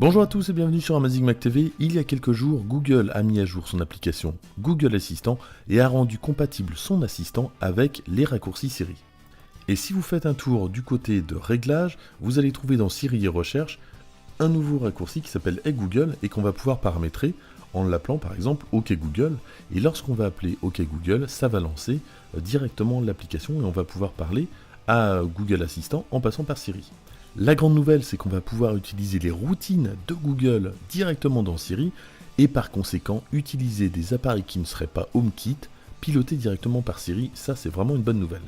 Bonjour à tous et bienvenue sur Amazing Mac TV. Il y a quelques jours, Google a mis à jour son application Google Assistant et a rendu compatible son assistant avec les raccourcis Siri. Et si vous faites un tour du côté de réglages, vous allez trouver dans Siri et recherche un nouveau raccourci qui s'appelle Hey Google et qu'on va pouvoir paramétrer en l'appelant par exemple OK Google. Et lorsqu'on va appeler OK Google, ça va lancer directement l'application et on va pouvoir parler à Google Assistant en passant par Siri. La grande nouvelle, c'est qu'on va pouvoir utiliser les routines de Google directement dans Siri et par conséquent utiliser des appareils qui ne seraient pas HomeKit pilotés directement par Siri. Ça, c'est vraiment une bonne nouvelle.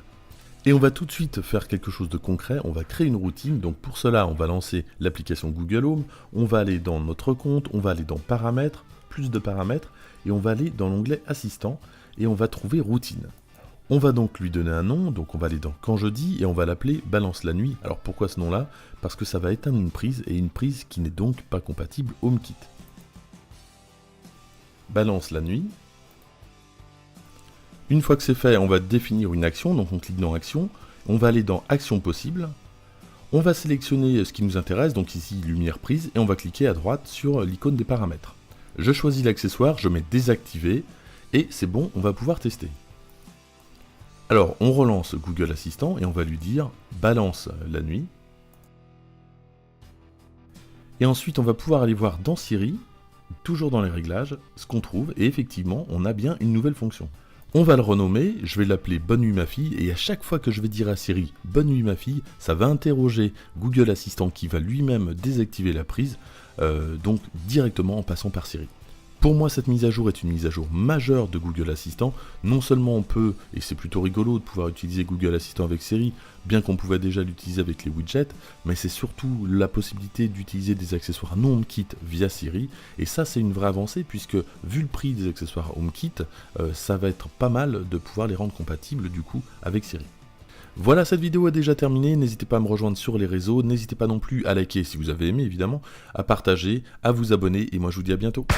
Et on va tout de suite faire quelque chose de concret. On va créer une routine. Donc pour cela, on va lancer l'application Google Home. On va aller dans notre compte. On va aller dans Paramètres, plus de paramètres. Et on va aller dans l'onglet Assistant et on va trouver Routine. On va donc lui donner un nom, donc on va aller dans Quand je dis et on va l'appeler Balance la nuit. Alors pourquoi ce nom-là? Parce que ça va éteindre une prise et une prise qui n'est donc pas compatible HomeKit. Balance la nuit. Une fois que c'est fait, on va définir une action, donc on clique dans Action, on va aller dans Action possible, on va sélectionner ce qui nous intéresse, donc ici lumière prise, et on va cliquer à droite sur l'icône des paramètres. Je choisis l'accessoire, je mets désactiver, et c'est bon, on va pouvoir tester. Alors, on relance Google Assistant et on va lui dire « Balance la nuit ». Et ensuite, on va pouvoir aller voir dans Siri, toujours dans les réglages, ce qu'on trouve. Et effectivement, on a bien une nouvelle fonction. On va le renommer, je vais l'appeler « Bonne nuit ma fille ». Et à chaque fois que je vais dire à Siri « Bonne nuit ma fille », ça va interroger Google Assistant qui va lui-même désactiver la prise, donc directement en passant par Siri. Pour moi, cette mise à jour est une mise à jour majeure de Google Assistant. Non seulement on peut, et c'est plutôt rigolo de pouvoir utiliser Google Assistant avec Siri, bien qu'on pouvait déjà l'utiliser avec les widgets, mais c'est surtout la possibilité d'utiliser des accessoires non HomeKit via Siri. Et ça, c'est une vraie avancée, puisque vu le prix des accessoires HomeKit, ça va être pas mal de pouvoir les rendre compatibles du coup avec Siri. Voilà, cette vidéo est déjà terminée, n'hésitez pas à me rejoindre sur les réseaux, n'hésitez pas non plus à liker si vous avez aimé évidemment, à partager, à vous abonner, et moi je vous dis à bientôt.